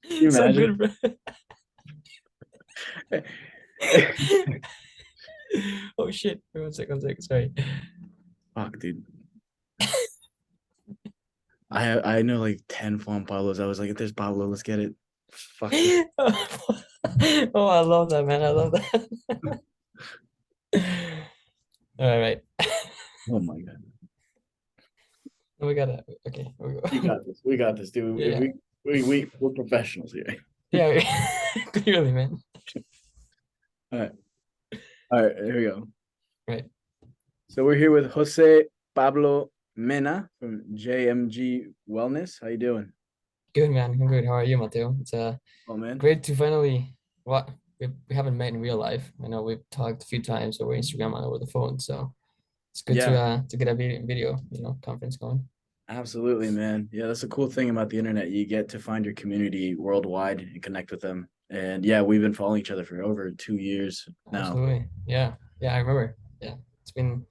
you So imagine? good, bro. Oh shit. Wait, one second. Sorry. Fuck, dude. I know like 10 Juan Pablos. I was like, if there's Pablo, let's get it. Fuck this. Oh, I love that, man. I love that. All right. Oh my god. We got it. Okay, here we We go. got this. We got this, dude. Yeah, If yeah. we're professionals here. Yeah, clearly, man. All right. All right, here we go. Right. So we're here with Jose Pablo Mena from JMG Wellness. How you doing? Good, man. I'm good. How are you, Mateo? It's Oh man. great to finally what we haven't met in real life. I know we've talked a few times over Instagram and over the phone, so it's good Yeah, to get a video, conference going. absolutely, man. Yeah, that's a cool thing about the internet. You get to find your community worldwide and connect with them. And yeah, we've been following each other for over 2 years now. Absolutely. Yeah. Yeah, I remember. Yeah. It's been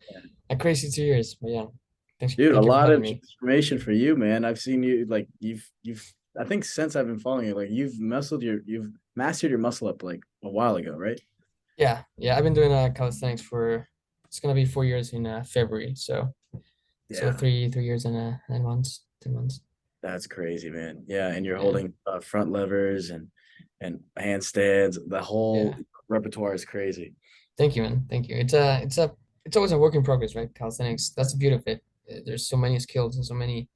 a crazy 2 years, but yeah. Dude, a Thank you for lot having of me. transformation for you, man. I've seen you like you've I think since I've been following you, like you've mastered your muscle up like a while ago, right? Yeah. Yeah, I've been doing calisthenics for it's gonna be 4 years in February. So Yeah. three years and 9 months, 10 months. That's crazy, man. Yeah, and you're Yeah. holding front levers and handstands. The whole Yeah. repertoire is crazy. Thank you, man. Thank you. It's always a work in progress, right? Calisthenics. That's the beauty of it. There's so many skills and so many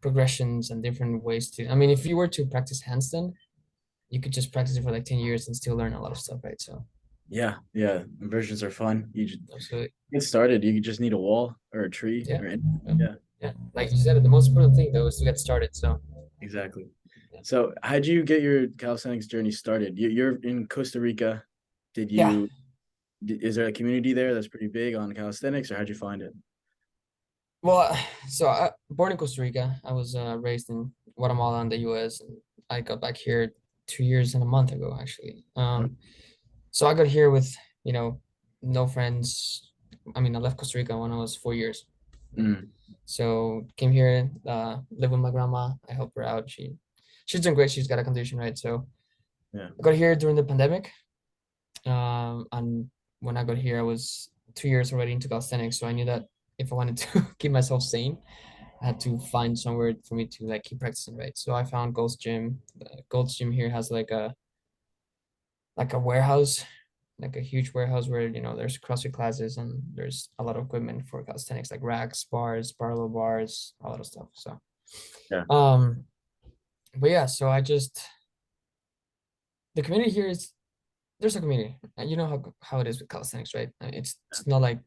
progressions and different ways to. I mean, if you were to practice handstand, you could just practice it for like 10 years and still learn a lot of stuff, right? So, Yeah, yeah. Inversions are fun. You just absolutely. get started. You just need a wall or a tree Yeah. or any, Yeah. yeah, Yeah. Like you said, the most important thing though is to get started. So, exactly. yeah. So, how'd you get your calisthenics journey started? You're in Costa Rica. Did Yeah. you? Is there a community there that's pretty big on calisthenics, or how'd you find it? Well, so I born in Costa Rica. I was raised in Guatemala in the US, and I got back here 2 years and a month ago, actually. So I got here with, you know, no friends. I mean, I left Costa Rica when I was 4 years. Mm, So came here, live with my grandma. I help her out. She's doing great. She's got a condition, right? So yeah. I got here during the pandemic. And when I got here, I was 2 years already into calisthenics. So I knew that if I wanted to keep myself sane, I had to find somewhere for me to like keep practicing, right? So I found Gold's Gym. Gold's Gym here has like a warehouse, like a huge warehouse where there's CrossFit classes and there's a lot of equipment for calisthenics, like racks, bars, parallel bars, a lot of stuff. So, Yeah. um, but yeah, so I just the community here is there's a community. And you know how it is with calisthenics, right? It's not like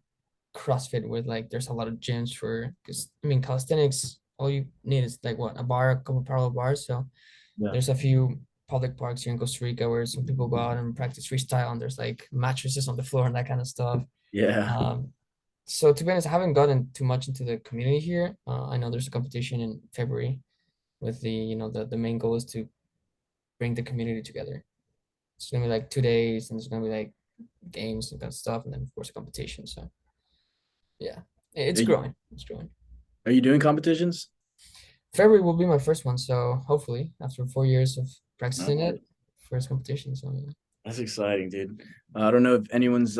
CrossFit where like there's a lot of gyms for because I mean calisthenics, all you need is like what a bar, a couple parallel bars. So Yeah. there's a few public parks here in Costa Rica where some people go out and practice freestyle, and there's like mattresses on the floor and that kind of stuff. Yeah. Um, so to be honest, I haven't gotten too much into the community here. I know there's a competition in February with the main goal is to bring the community together. It's gonna be like 2 days, and there's gonna be like games and kind of stuff, and then of course a competition. So yeah, it's Are you, growing. It's growing. are you doing competitions? February will be my first one, so hopefully after 4 years of practicing Oh, it, first competition. So yeah. that's exciting, dude. I don't know if anyone's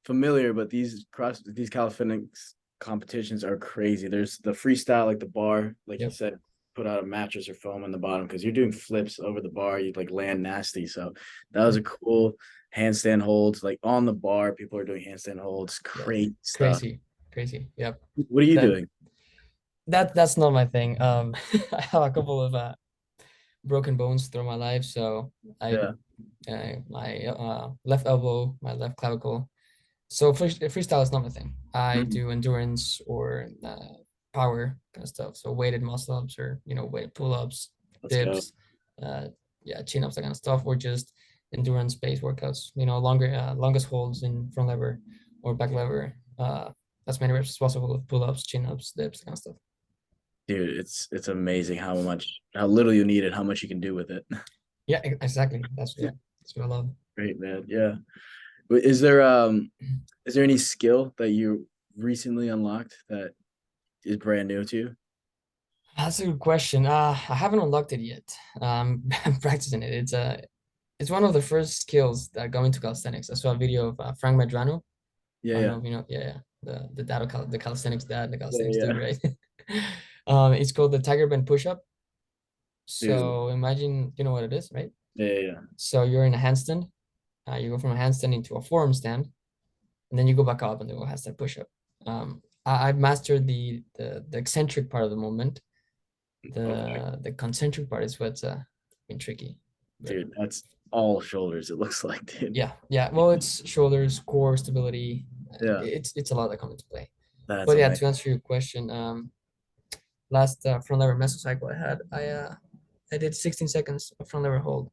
familiar, but these calisthenics competitions are crazy. There's the freestyle, like the bar, like you Yep. said, put out a mattress or foam on the bottom because you're doing flips over the bar. You like land nasty. So that was Mm. a cool handstand holds, like on the bar. People are doing handstand holds. Yeah. Crazy stuff. Crazy. Crazy. Yep. What are you That doing? that's not my thing. I have a couple of broken bones through my life, so I Yeah. my left elbow, my left clavicle. So freestyle is not my thing. I Mhm. do endurance or power kind of stuff. So weighted muscle ups or weighted pull ups, Let's go. dips, uh, yeah, chin ups, that kind of stuff, or just endurance based workouts. Longer longest holds in front lever or back lever. As many reps as possible with pull ups, chin ups, dips, that kind of stuff. Dude, it's amazing how little you need and how much you can do with it. Yeah, exactly. That's what I love. Great, man. Yeah. Is there any skill that you recently unlocked that is brand new to you? That's a good question. I haven't unlocked it yet. I'm practicing it. It's one of the first skills that got into calisthenics. I saw a video of Frank Medrano. Yeah, I don't yeah, know if you know, yeah, the dad of the calisthenics dad, the yeah, calisthenics dude, yeah. right? It's called the tiger bend push-up. Dude, So imagine, you know what it is, right? yeah, yeah, yeah. So you're in a handstand. You go from a handstand into a forearm stand, and then you go back up and do a handstand push-up. I've mastered the eccentric part of the movement. Okay, The concentric part is what's been tricky. But dude, that's all shoulders. It looks like, dude. yeah, yeah. Well, it's shoulders, core stability. Yeah, It's a lot that come into play. that's But yeah, amazing. to answer your question, last front lever mesocycle I did 16 seconds of front lever hold,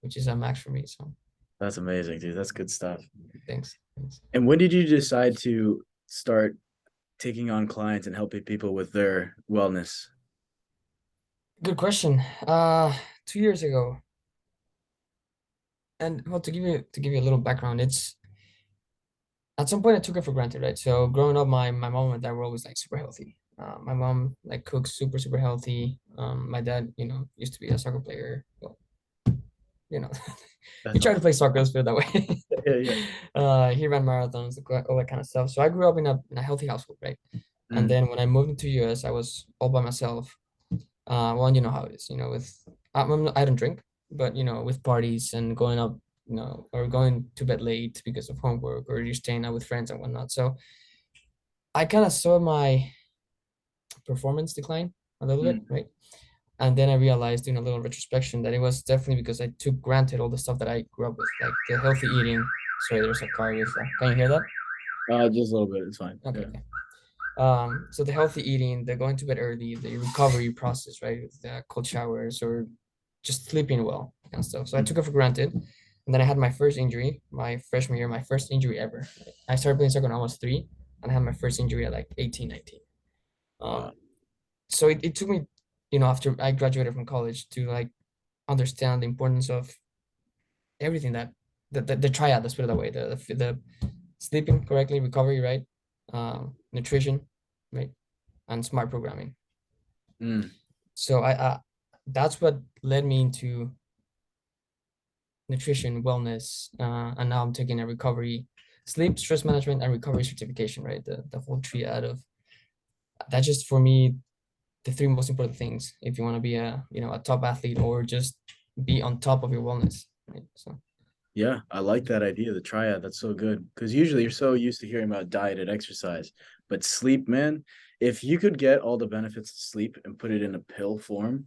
which is a max for me. So That's amazing, dude. That's good stuff. thanks. Thanks. And when did you decide to start taking on clients and helping people with their wellness? Good question. 2 years ago, and well, to give you a little background, it's at some point I took it for granted, right? So growing up, my mom and dad were always like super healthy. My mom like cooks super healthy. My dad, used to be a soccer player. Well, you know, he That's tried to awesome. play soccer, let's put it that way. Yeah, yeah. He ran marathons, all that kind of stuff. So I grew up in a healthy household, right? And Mm, then when I moved into US, I was all by myself. Well, you know how it is, I don't drink, but with parties and going up, or going to bed late because of homework, or you're staying out with friends and whatnot. So I kind of saw my performance decline a little bit, mm. right? And then I realized, doing a little retrospection, that it was definitely because I took granted all the stuff that I grew up with, like the healthy eating. Sorry, there's a car with. Can you hear that? Just a little bit. It's fine. Okay, Yeah. okay. So the healthy eating, the going to bed early, the recovery process, right? With the cold showers or just sleeping well and stuff. So I took Mm. it for granted. And then I had my first injury, my freshman year, my first injury ever. I started playing soccer when I was 3, and I had my first injury at like 18, 19. Wow. Um, so it took me, after I graduated from college, to like understand the importance of everything that the triad, let's put it that way, the sleeping correctly, recovery, right? Nutrition, right? And smart programming. Mm. So I that's what led me into nutrition, wellness, and now I'm taking a recovery, sleep, stress management, and recovery certification, right? The whole triad of that's just for me the three most important things if you want to be a top athlete, or just be on top of your wellness, right? So Yeah, I like that idea, the triad. That's so good. Because usually you're so used to hearing about diet and exercise, but sleep, man, if you could get all the benefits of sleep and put it in a pill form,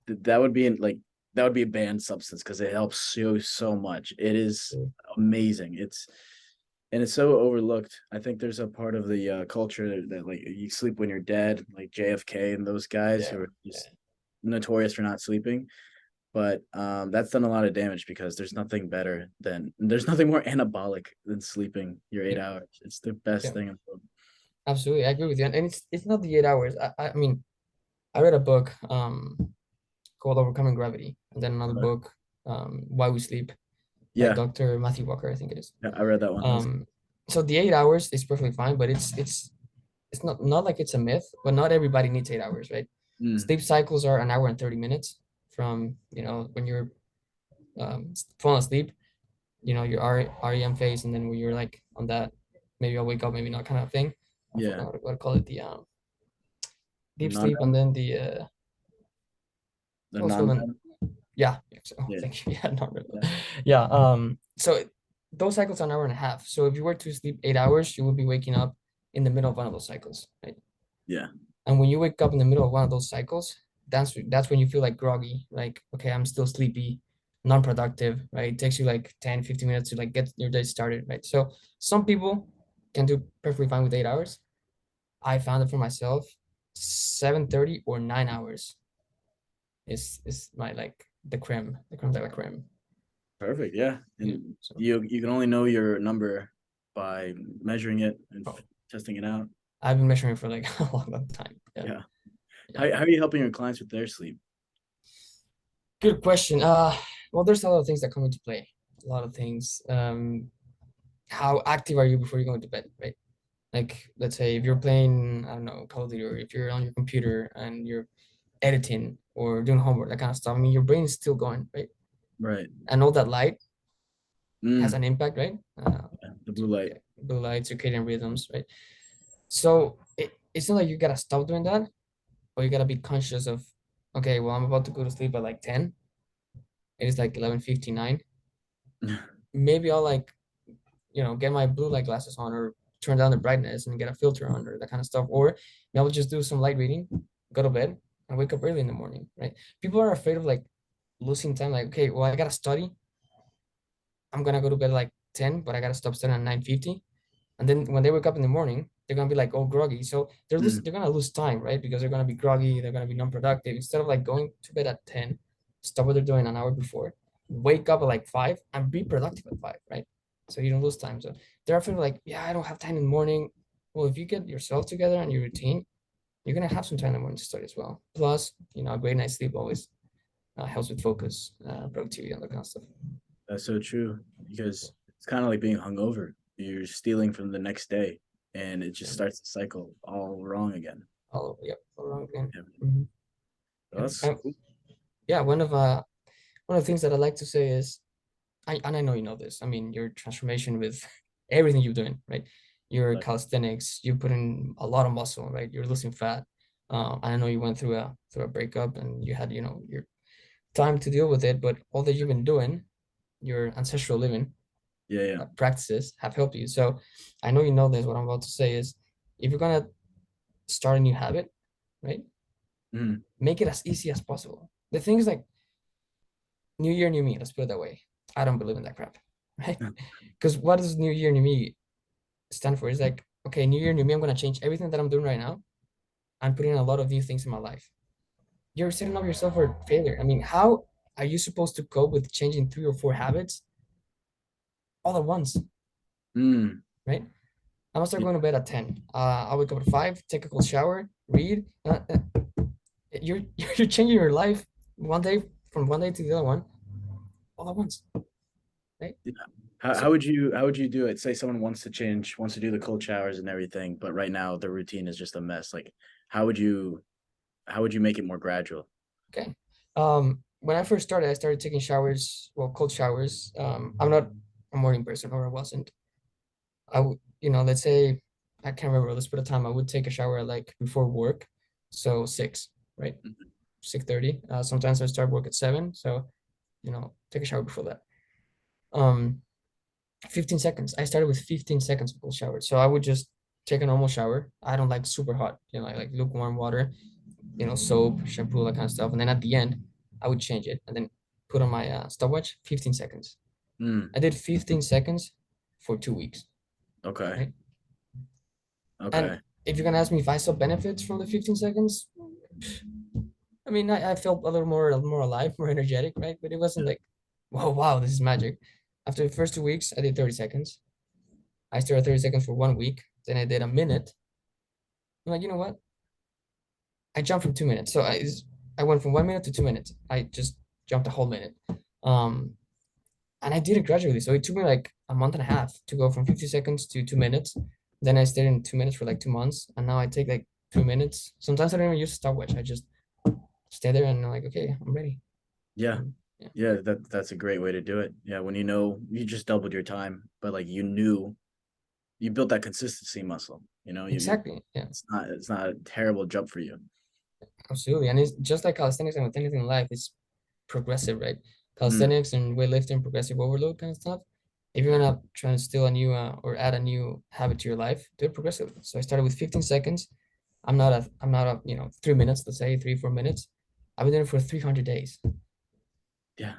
that would be that would be a banned substance because it helps so much. It is amazing. It's so overlooked. I think there's a part of the culture that like you sleep when you're dead, like JFK and those guys yeah, who are yeah, just notorious for not sleeping. But that's done a lot of damage because there's nothing more anabolic than sleeping your eight yeah, hours. It's the best yeah. thing in the world. Absolutely, I agree with you. And it's not the 8 hours. I mean, I read a book called Overcoming Gravity, and then another Okay. book, Why We Sleep, by Yeah, Dr. Matthew Walker, I think it is. yeah, I read that one. That was Um, so the 8 hours is perfectly fine, but it's not like it's a myth, but not everybody needs 8 hours, right? mm, Sleep cycles are an hour and 30 minutes from, when you're falling asleep, your REM phase, and then when you're like on that, maybe I'll wake up, maybe not kind of thing. I yeah. forgot what to call it, the deep Non sleep, and then the also non then, yeah, yeah, so yeah, thank you. Yeah, not really. yeah, Yeah. So those cycles are an hour and a half. So if you were to sleep 8 hours, you would be waking up in the middle of one of those cycles, right? yeah, And when you wake up in the middle of one of those cycles, that's when you feel like groggy, like, okay, I'm still sleepy, non-productive, right? It takes you like 10, 15 minutes to like get your day started, right? So some people can do perfectly fine with 8 hours. I found it for myself, 7:30 or 9 hours is my like the creme de la creme. perfect. Yeah, Yeah. and So you can only know your number by measuring it and oh, testing it out. I've been measuring for like a long time. Yeah. Yeah. Yeah. How are you helping your clients with their sleep? Good question. Well, there's a lot of things that come into play. A lot of things. How active are you before you go to bed, right? Like, let's say if you're playing, I don't know, Call of Duty, or if you're on your computer and you're editing or doing homework, that kind of stuff. I mean, your brain is still going, right? Right. And all that light has Mm, an impact, right? yeah, the blue light. Yeah, blue light, circadian rhythms, right? So it's not like you gotta stop doing that, or you gotta be conscious of, okay, well, I'm about to go to sleep at like 10. It is like 11:59. Maybe I'll like, get my blue light glasses on, or turn down the brightness and get a filter on, or that kind of stuff. Or maybe I'll just do some light reading, go to bed, and wake up early in the morning, right? People are afraid of like losing time. Like, okay, well, I gotta study. I'm gonna go to bed like 10, but I gotta stop studying at 9:50. And then when they wake up in the morning, they're gonna be like all groggy. So Mm, they're gonna lose time, right? Because they're gonna be groggy, they're gonna be non-productive. Instead of like going to bed at 10, stop what they're doing an hour before, wake up at like 5 and be productive at 5, right? So you don't lose time. So they're often like, yeah, I don't have time in the morning. Well, if you get yourself together and your routine, you're gonna have some time in the morning to study as well. Plus, a great night's sleep always helps with focus, productivity, and that kind of stuff. that's so true because it's kind of like being hungover. You're stealing from the next day, and it just Yeah. starts the cycle all wrong again. All yep, all wrong again. Yeah, Mhm. Yep. that's cool. Yeah, one of the things that I like to say is, I know you know this. I mean, your transformation with everything you're doing, right? Your Like, calisthenics, you put in a lot of muscle, right? You're losing fat. I know you went through a breakup and you had, your time to deal with it, but all that you've been doing, your ancestral living yeah, yeah. practices have helped you. So I know you know this. What I'm about to say is, if you're gonna start a new habit, right? Mm, Make it as easy as possible. The thing is, like, new year, new me. Let's put it that way. I don't believe in that crap, right? Because what does new year, new me stand for? It's like, okay, new year, new me. I'm gonna change everything that I'm doing right now. I'm putting in a lot of new things in my life. You're setting up yourself for failure. I mean, how are you supposed to cope with changing 3 or 4 habits all at once, mm, right? I'm gonna start yeah, going to bed at 10. I'll wake up at 5, take a cold shower, read. You're you're changing your life one day from one day to the other one all at once, right? yeah. So How would you do it? Say someone wants to do the cold showers and everything, but right now their routine is just a mess. Like, how would you how would you make it more gradual? okay. When I first started, I started taking showers, well, cold showers. I'm not a morning person, or I wasn't. I would, let's say, I can't remember. Let's put a time. I would take a shower like before work, so 6, right? Mhm. 6:30. Sometimes I start work at 7, so take a shower before that. Um, 15 seconds. I started with 15 seconds of cold shower, so I would just take a normal shower. I don't like super hot, I like lukewarm water, soap, shampoo, that kind of stuff. And then at the end, I would change it and then put on my stopwatch, 15 seconds. Mm, I did 15 seconds for 2 weeks, okay. right? And Okay. if you're gonna ask me if I saw benefits from the 15 seconds, I mean, I felt a little more alive, more energetic, right? But it wasn't Yeah. like, wow, wow, this is magic. After the first 2 weeks, I did 30 seconds. I started 30 seconds for 1 week. Then I did a minute. I'm like, you know what? I jumped from 2 minutes. So I went from 1 minute to 2 minutes. I just jumped a whole minute. Um, and I did it gradually. So it took me like a month and a half to go from 50 seconds to 2 minutes. Then I stayed in 2 minutes for like 2 months. And now I take like 2 minutes. Sometimes I don't even use a stopwatch. I just stay there and I'm like, okay, I'm ready. Yeah. And yeah, Yeah, that's a great way to do it. Yeah, when you know you just doubled your time, but like you knew you built that consistency muscle. You exactly. Yeah, it's not a terrible jump for you. absolutely. And it's just like calisthenics and with anything in life, it's progressive, right? Mm, Calisthenics and weightlifting, progressive overload kind of stuff. If you're gonna try to steal a new or add a new habit to your life, do it progressively. So I started with 15 seconds. I'm not a 3 minutes, let's say 3 4 minutes. I've been doing it for 300 days. yeah,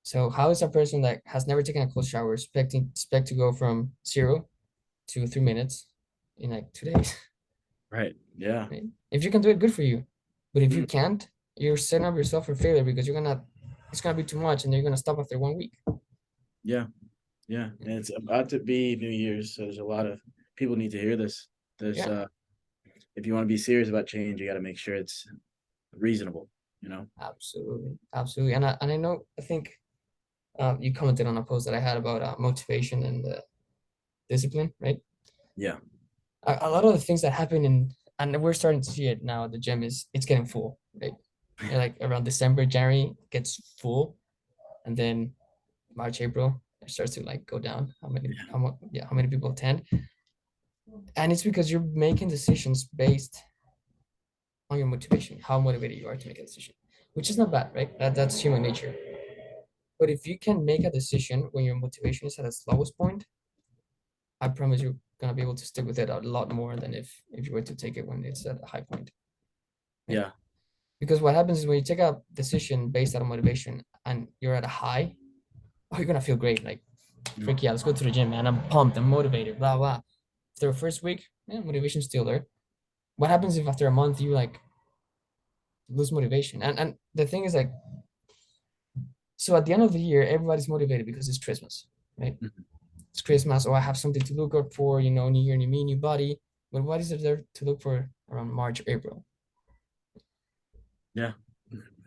So how is a person that has never taken a cold shower expect to go from 0 to 3 minutes in like 2 days? right. Yeah. Right? If you can do it, good for you. But if you Mm, can't, you're setting up yourself for failure because it's gonna be too much and you're gonna stop after 1 week. yeah. Yeah. And it's about to be New Year's, so there's a lot of people need to hear this. There's Yeah, if you want to be serious about change, you got to make sure it's reasonable, you know? absolutely, absolutely. And I know I think you commented on a post that I had about motivation and discipline, right? Yeah. a lot of the things that happen in, and we're starting to see it now at the gym, is it's getting full, right? And like around December, January it gets full, and then March, April it starts to like go down. How many people attend, and it's because you're making decisions based on your motivation, how motivated you are to make a decision, which is not bad, right? That's human nature. But if you can make a decision when your motivation is at its lowest point, I promise you're gonna be able to stick with it a lot more than if you were to take it when it's at a high point, right? Yeah. Because what happens is when you take a decision based on motivation and you're at a high, oh, you're gonna feel great. Like, Mm. freak yeah, let's go to the gym, man. I'm pumped, I'm motivated, blah blah. After the first week, yeah, motivation's still there. What happens if after a month you like lose motivation? And the thing is like, so at the end of the year, everybody's motivated because it's Christmas, right? Mhm. It's Christmas, or I have something to look up for, new year, new me, new body. But what is there to look for around March, April, Yeah.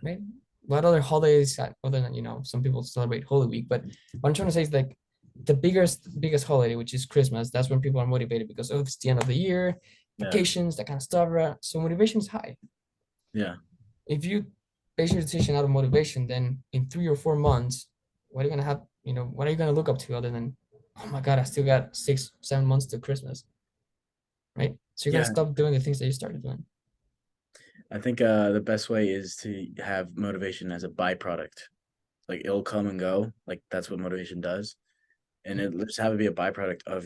right? What other holidays, other than, some people celebrate Holy Week, but what I'm trying to say is like the biggest holiday, which is Christmas, that's when people are motivated because, oh, it's the end of the year, Yeah. vacations, that kind of stuff, right? So motivation is high. Yeah. If you base your decision out of motivation, then in 3 or 4 months, what are you gonna have? What are you gonna look up to other than, oh my God, I still got 6, 7 months to Christmas, right? So you're gonna Yeah. stop doing the things that you started doing. I think the best way is to have motivation as a byproduct. Like it'll come and go. Like that's what motivation does. And Yep, it just have it be a byproduct of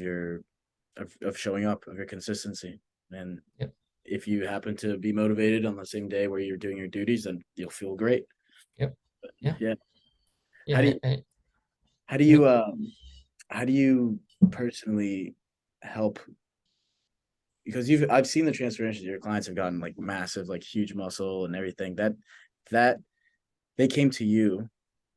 of showing up, of your consistency. And yep, if you happen to be motivated on the same day where you're doing your duties, then you'll feel great. yep, yeah, Yeah. How do yeah. you how do Me, you how do you personally help, because I've seen the transformations your clients have gotten, like massive, like huge muscle and everything, that they came to you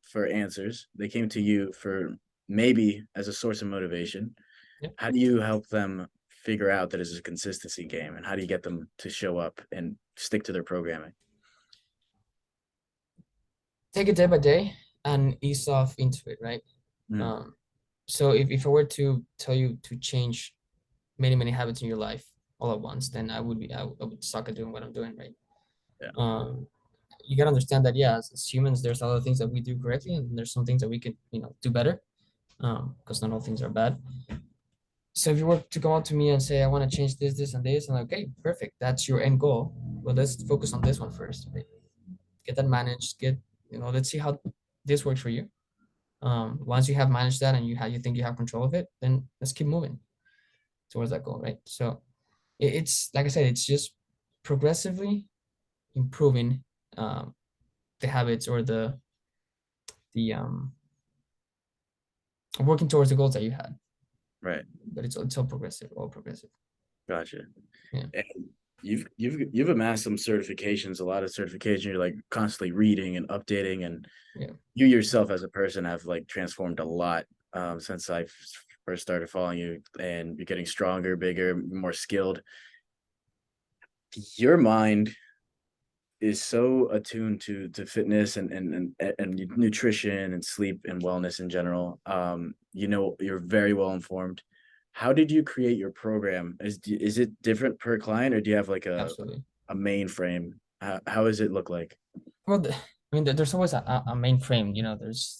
for answers, they came to you for maybe as a source of motivation. yep. How do you help them figure out that it's a consistency game, and how do you get them to show up and stick to their programming? Take it day by day and ease off into it, right? Mm, Um, so if I were to tell you to change many, many habits in your life all at once, then I would suck at doing what I'm doing, right? yeah. Um, you gotta understand that, yeah, as humans, there's a lot of things that we do correctly, and there's some things that we could, do better. Because not all things are bad. So if you were to go out to me and say, I want to change this, this, and this, I'm like, okay, perfect. That's your end goal. Well, let's focus on this one first. Right? Get that managed. Let's see how this works for you. Once you have managed that and you think you have control of it, then let's keep moving towards that goal, right? So it's like I said, it's just progressively improving um, the habits or the working towards the goals that you had. Right. But it's all progressive, all progressive. Gotcha. Yeah, And you've amassed some certifications, a lot of certification. You're like constantly reading and updating, and yeah. you yourself as a person have like transformed a lot since I first started following you, and you're getting stronger, bigger, more skilled. Your mind is so attuned to fitness and nutrition and sleep and wellness in general. You're very well informed. How did you create your program? Is it different per client, or do you have like Absolutely. a mainframe? How does it look like? Well, I mean, there's always a main frame. There's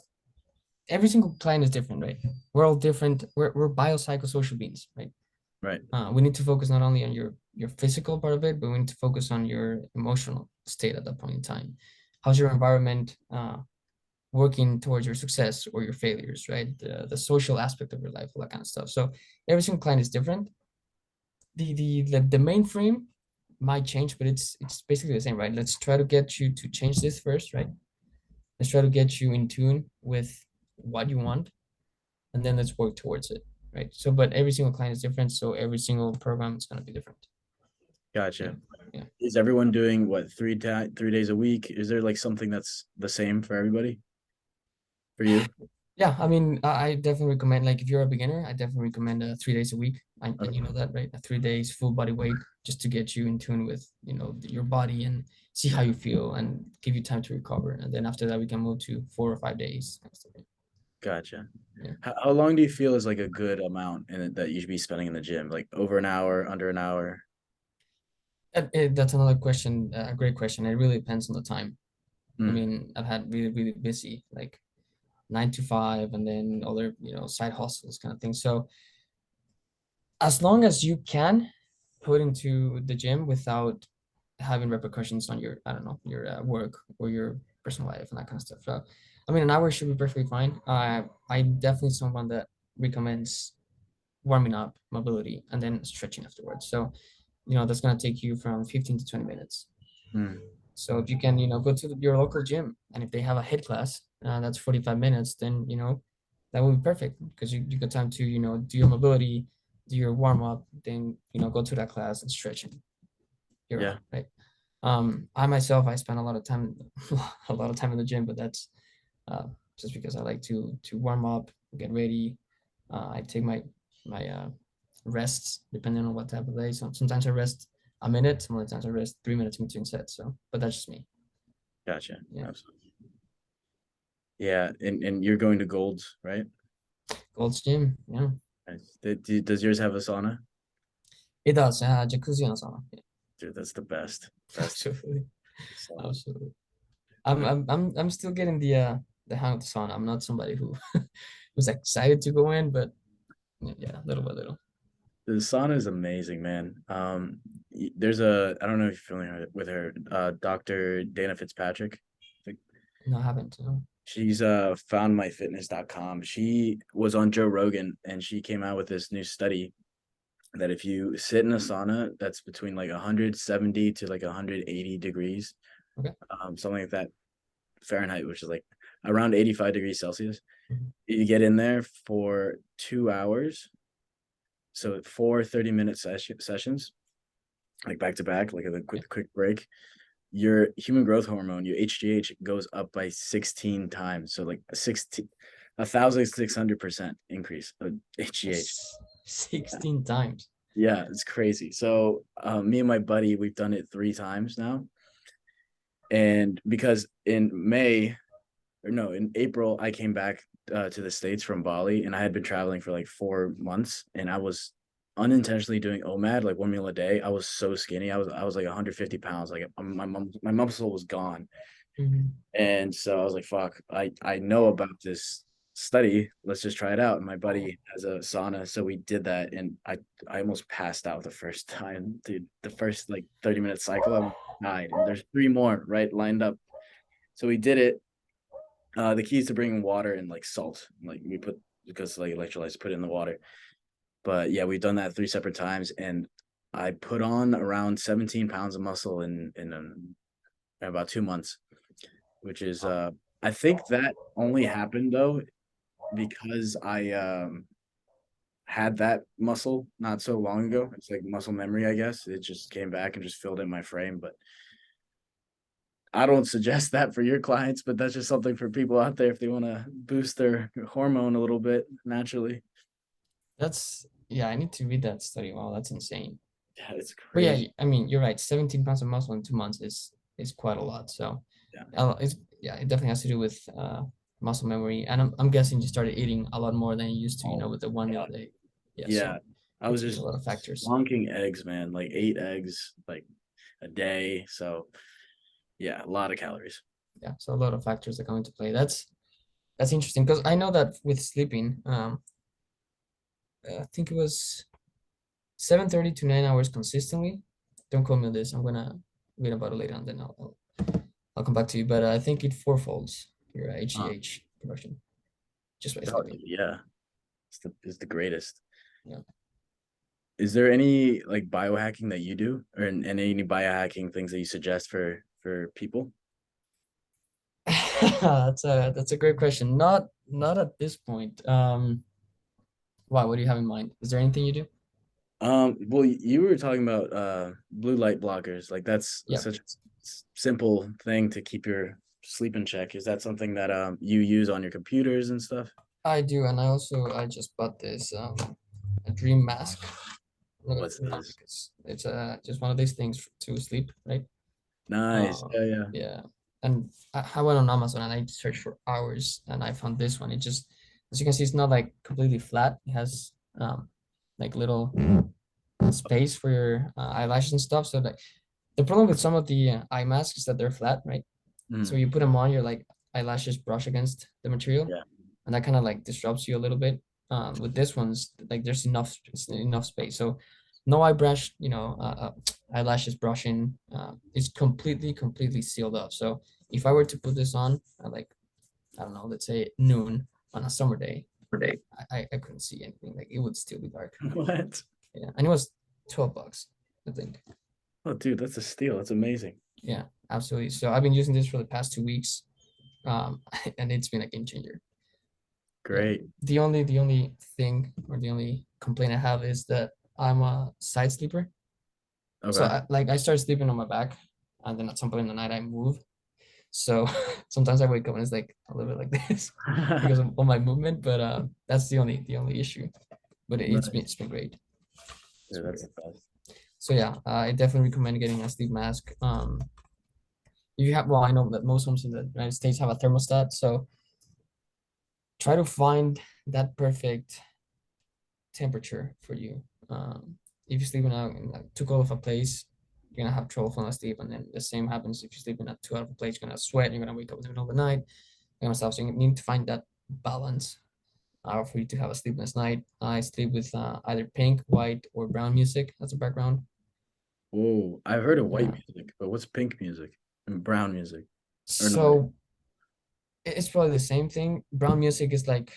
every single client is different, right? We're all different. We're biopsychosocial beings, right? Right. We need to focus not only on your physical part of it, but we need to focus on your emotional state at that point in time. How's your environment working towards your success or your failures, right? The social aspect of your life, all that kind of stuff. So every single client is different. The main frame might change, but it's basically the same, right? Let's try to get you to change this first, right? Let's try to get you in tune with what you want, and then let's work towards it, right? So, but every single client is different, so every single program is going to be different. Yeah, Gotcha. yeah, Is everyone doing what, 3 days a week? Is there like something that's the same for everybody, for you? yeah. I mean, I definitely recommend, like, if you're a beginner, I definitely recommend 3 days a week, and you Okay. know that, right? 3 days full body weight, just to get you in tune with your body and see how Yeah. you feel and give you time to recover, and then after that we can move to 4 or 5 days. Kind of stuff. Gotcha. Yeah. How long do you feel is like a good amount in it that you should be spending in the gym? Like over an hour, under an hour? That's another question, a great question. It really depends on the time. I Mm, mean, I've had really, really busy, like 9 to 5, and then other, side hustles kind of thing. So as long as you can put into the gym without having repercussions on your, I don't know, your work or your personal life and that kind of stuff. So, I mean, an hour should be perfectly fine. I'm definitely someone that recommends warming up, mobility, and then stretching afterwards. So, that's gonna take you from 15 to 20 minutes. mm, So if you can, go to your local gym, and if they have a HIIT class, that's 45 minutes, then, that would be perfect because you got time to, do your mobility, do your warm up, then, go to that class and stretch and you're yeah, out, right? I myself, I spend a lot of time, a lot of time in the gym, but that's uh, just because I like to warm up, get ready. I take my rests depending on what type of day. So sometimes I rest a minute, some other times I rest 3 minutes in between sets. So, but that's just me. gotcha. Yeah. Absolutely. Yeah, and you're going to Gold's, right? Gold's Gym. Yeah. Nice. Does yours have a sauna? It does. Jacuzzi and sauna. Yeah. Dude, that's the best. Best Absolutely. sauna. Absolutely. I'm still getting the hang of the sauna. I'm not somebody who who's excited to go in, but yeah, little by little. The sauna is amazing, man. There's a I don't know if you're familiar with her, Dr. Dana Fitzpatrick. Like, No, I haven't. No. she's foundmyfitness.com. She was on Joe Rogan and she came out with this new study that if you sit in a sauna that's between like 170 to like 180 degrees, Okay. something like that Fahrenheit, which is like around 85 degrees Celsius, Mhm. you get in there for 2 hours. So four 30-minute sessions, like back to back, like a Yeah. quick break. Your human growth hormone, your HGH, goes up by 16 times. So like 1,600% increase of HGH. That's 16 times. Yeah, it's crazy. So me and my buddy, we've done it 3 times now. And because in May, or no, in April, I came back to the States from Bali and I had been traveling for like 4 months and I was unintentionally doing OMAD, like one meal a day. I was so skinny. I was like 150 pounds. Like my muscle was gone. Mhm. And so I was like, fuck, I know about this study. Let's just try it out. And my Oh, buddy has a sauna. So we did that. And I almost passed out the first time, dude. The first like 30-minute cycle, I died. And there's 3 more right lined up. So we did it. The key is to bring water and like salt. Like we put because like electrolytes put in the water. But yeah, we've done that 3 separate times, and I put on around 17 pounds of muscle in about 2 months, which is wow. I think that only happened though because I had that muscle not so long ago. It's like muscle memory, I guess. It just came back and just filled in my frame. But I don't suggest that for your clients, but that's just something for people out there if they want to boost their hormone a little bit naturally. Yeah, I need to read that study. Wow, that's insane. Yeah, it's But yeah, crazy. I mean, you're right. 17 pounds of muscle in 2 months is quite a lot. So, Yeah. yeah, it definitely has to do with muscle memory. And I'm guessing you started eating a lot more than you used to, Oh with the one my meal God. a day. Yeah, Yeah. so I need was to be a just lot of factors. slunking eggs, man, like 8 eggs, like a day. So yeah, a lot of calories. Yeah, so a lot of factors that come into play. That's interesting because I know that with sleeping, I think it was 7:30 to 9 hours consistently. Don't quote me on this. I'm gonna read about it later, and then I'll come back to you. But I think it fourfolds your Uh, HGH production just by oh, sleeping. yeah, it's the greatest. Yeah. Is there any like biohacking that you do, or and any biohacking things that you suggest for people? That's a great question. Not at this point. Why? What do you have in mind? Is there anything you do? Well, you were talking about blue light blockers. Like that's Yeah, such a simple thing to keep your sleep in check. Is that something that you use on your computers and stuff? I do, and I just bought this a dream mask. I'm not gonna What's put it on this? because it's just one of these things to sleep, right? Nice. Uh, Yeah, yeah. yeah. And I went on Amazon and I searched for hours and I found this one. It just As you can see, it's not like completely flat. It has like little space for your eyelashes and stuff. So like the problem with some of the eye masks is that they're flat, right? So Mm, you put them on, your like eyelashes brush against the material, yeah. and that kind of like disrupts you a little bit. With this one's like there's enough space, so no eye brush, eyelashes brushing. It's completely sealed up. So if I were to put this on at like I don't know, let's say noon on a summer day, I couldn't see anything. Like it would still be dark. What? Yeah, and it was $12, I think. Oh, dude, that's a steal. That's amazing. Yeah, absolutely. So I've been using this for the past 2 weeks, and it's been a game changer. Yeah. Great. The only thing or the only complaint I have is that I'm a side sleeper. So Okay. I start sleeping on my back, and then at some point in the night I move. So sometimes I wake up and it's like a little bit like this because of all my movement. But that's the only issue. But Nice. it's been great. It's Yeah, been that's great. the best. So yeah, I definitely recommend getting a sleep mask. If you have, well, I know that most homes in the United States have a thermostat, so try to find that perfect temperature for you. If you sleep in like too cold of a place, you're gonna have trouble falling asleep, and then the same happens if you sleep in a too hot of a place. You're gonna sweat. You're gonna wake up in the middle of the night. You're gonna stop. So you need to find that balance for you to have a sleepless night. I sleep with either pink, white, or brown music as a background. Whoa, I've heard of white Yeah. music, but what's pink music and brown music? Or no? So it's probably the same thing. Brown music is like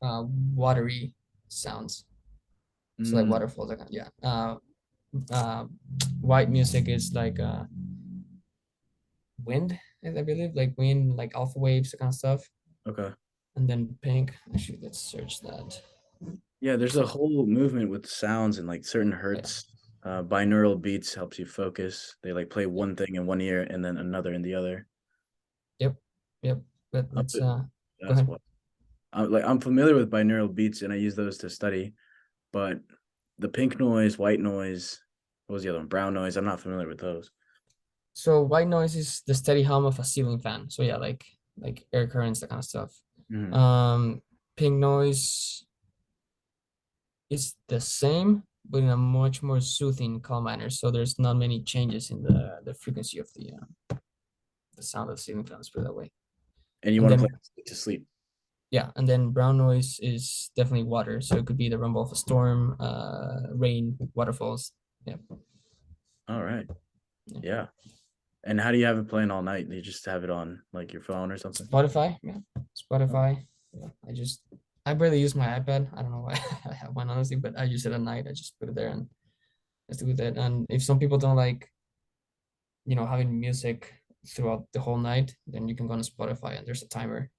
watery sounds. So like Mm, waterfalls, like yeah. Uh, White music is like wind, I believe, like wind, like alpha waves, that kind of stuff. okay. And then pink. Actually, let's search that. Yeah, there's a whole movement with sounds and like certain Yeah. hertz. Binaural beats helps you focus. They like play Yep. one thing in one ear and then another in the other. Yep. Yep. But Up let's it. go That's ahead. what. I'm familiar with binaural beats and I use those to study, but the pink noise, white noise, what was the other one? Brown noise. I'm not familiar with those. So white noise is the steady hum of a ceiling fan. So yeah, like air currents, that kind of stuff. Mhm. Um, Pink noise is the same, but in a much more soothing, calm manner. So there's not many changes in the frequency of the sound of the ceiling fan. Let's put it that way. And you And want to play then to sleep. yeah, and then brown noise is definitely water. So it could be the rumble of a storm, rain, waterfalls. Yeah, All right. yeah. Yeah. And how do you have it playing all night? You just have it on like your phone or something? Spotify, yeah, Oh, Spotify. Yeah, I barely use my iPad. I don't know why I have one honestly, but I use it at night. I just put it there and just do that. And if some people don't like, having music throughout the whole night, then you can go on Spotify and there's a timer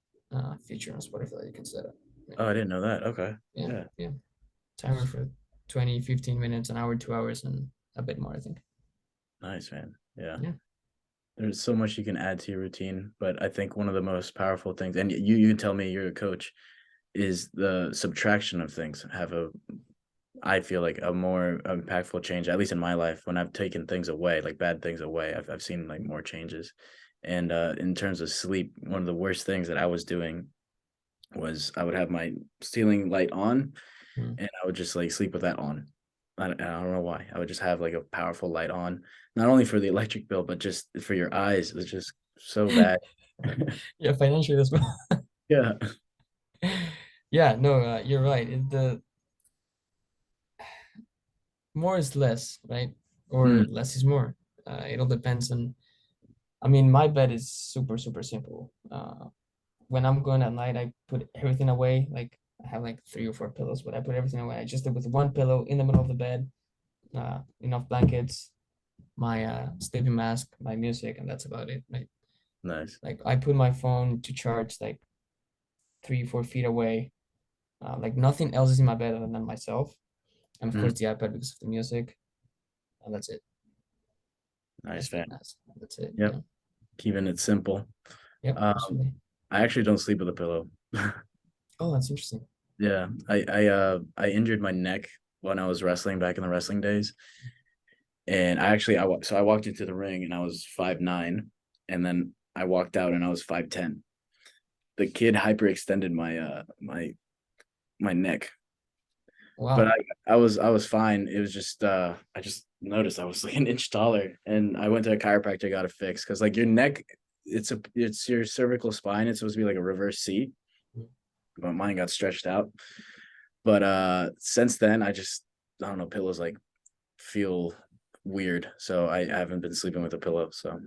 feature on Spotify that you can set up. Yeah, I didn't know that. Okay. yeah, Yeah. yeah. Timer for 20, 15 minutes, an hour, 2 hours, and a bit more, I think. Nice, man. Yeah. Yeah. There's so much you can add to your routine, but I think one of the most powerful things, and you can tell me you're a coach, is the subtraction of things have a I feel like a more impactful change, at least in my life, when I've taken things away, like bad things away, I've seen like more changes. And in terms of sleep, one of the worst things that I was doing was I would have my ceiling light on Mm. and I would just like sleep with that on. I don't know why. I would just have like a powerful light on, not only for the electric bill, but just for your eyes. It's just so bad. Yeah, financially as well. Yeah. Yeah, no, you're right. The more is less, right? Mm, Or less is more. It all depends on. I mean, my bed is super simple. When I'm going at night, I put everything away. Like I have like 3 or 4 pillows, but I put everything away. I just live with one pillow in the middle of the bed, enough blankets, my sleeping mask, my music, and that's about it. Right? nice. Like I put my phone to charge like 3, 4 feet away. Like nothing else is in my bed other than myself, and of Mm, course the iPad because of the music, and that's it. My nice, sleep man. mask. That's it. Yep. Yeah. Keeping it simple. Yep. Um, Absolutely. I actually don't sleep with a pillow. Oh, that's interesting. Yeah, I injured my neck when I was wrestling back in the wrestling days, and I walked into the ring and I was 5'9", and then I walked out and I was 5'10", the kid hyperextended my neck. But Wow. I was fine. It was just I just noticed I was like an inch taller, and I went to a chiropractor, got it fixed because like your neck, it's your cervical spine. It's supposed to be like a reverse C, but mine got stretched out. But since then, I don't know, pillows like feel weird, so I haven't been sleeping with a pillow. So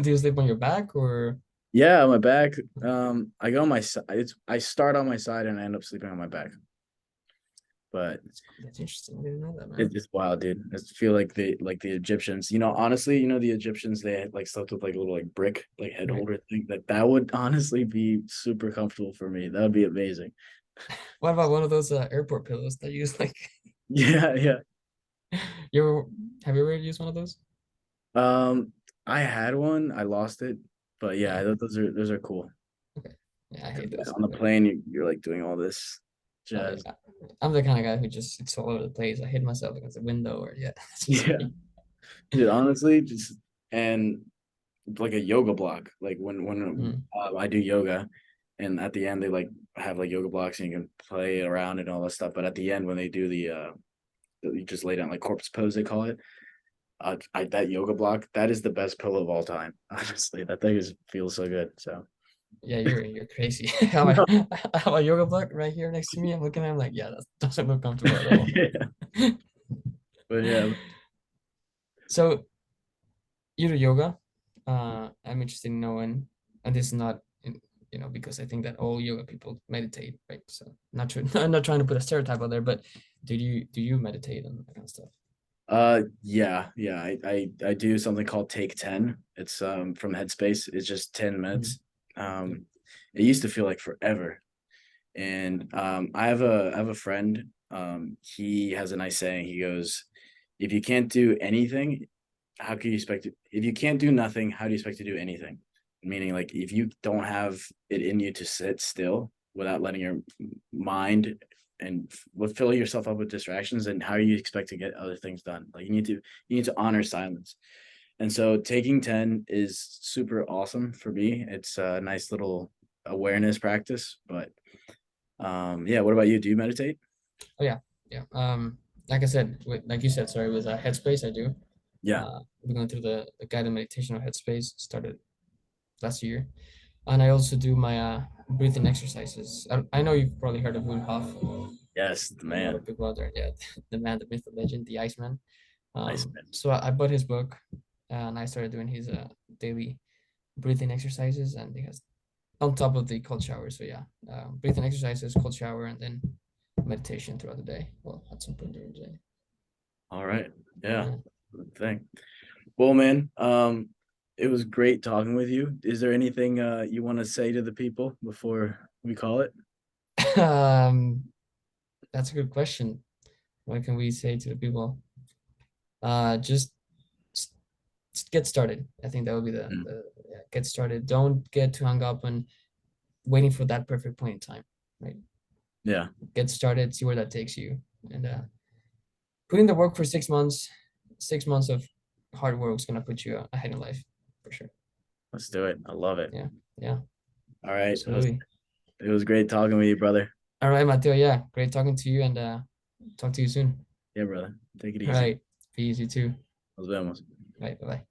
Do you sleep on your back or? yeah, on my back. I go on my side. I start on my side and I end up sleeping on my back. But That's interesting. I didn't know that, man. it's wild, dude. I feel like the Egyptians. Honestly, the Egyptians they had, like slept with like a little like brick like head Right. holder thing. That would honestly be super comfortable for me. That would be amazing. What about one of those airport pillows that you use like Yeah, yeah. you ever have you ever used one of those? Um, I had one. I lost it, but yeah, Yeah. those are cool. Okay. Yeah, I hate 'Cause those. on the Like, plane, you're like doing all this oh yeah. jazz. I'm the kind of guy who just it's all over the place. I hit myself against the window or yeah, that's just Yeah, me. dude. Honestly, just and like a yoga block. Like when Mm. I do yoga, and at the end they like have like yoga blocks and you can play around and all that stuff. But at the end when they do you just lay down like corpse pose they call it. That yoga block that is the best pillow of all time. Honestly, that thing is feels so good. So Yeah, you're crazy. I have a yoga block right here next to me. I'm looking at him like, yeah, that doesn't look comfortable at all. yeah, but yeah, So you do yoga. I'm interested in knowing, and this is not because I think that all yoga people meditate, right? So not true. I'm not trying to put a stereotype out there, but do you meditate and that kind of stuff? yeah, yeah. I do something called Take 10. It's from Headspace. It's just 10 Mhm. minutes. It used to feel like forever. And I have a friend. He has a nice saying. He goes, "If you can't do anything, how can you expect to? If you can't do nothing, how do you expect to do anything?" Meaning, like, if you don't have it in you to sit still without letting your mind and fill yourself up with distractions, then how do you expect to get other things done? Like, you need to honor silence. And so, taking 10 is super awesome for me. It's a nice little awareness practice, but yeah, what about you? Do you meditate? Oh yeah, yeah. Like I said, like you said, sorry, with Headspace, I do. Yeah. We're going through the guided meditation of Headspace. Started last year, and I also do my breathing exercises. I know you've probably heard of Wim Hof. Yes, the A lot man. of people out there, yeah, the man, the myth, the legend, the Iceman. Nice man. So I bought his book, and I started doing his daily breathing exercises, and he has on top of the cold shower. So yeah, breathing exercises, cold shower, and then meditation throughout the day. Well, at some point during the day. All right. Yeah. Yeah. Good thing. Well, man, it was great talking with you. Is there anything you want to say to the people before we call it? um, that's a good question. What can we say to the people? Just s- get started. I think that would be Mm, yeah, get started. Don't get too hung up on waiting for that perfect point in time, right? yeah. Get started, see where that takes you, and put in the work for 6 months. 6 months of hard work is gonna put you ahead in life, for sure. Let's do it. I love it. Yeah, yeah, All right. absolutely. It was great talking with you, brother. All right, Mateo. Yeah, great talking to you, and talk to you soon. Yeah, brother. Take it All easy. right, peace. You too. Nos vemos. Bye, bye.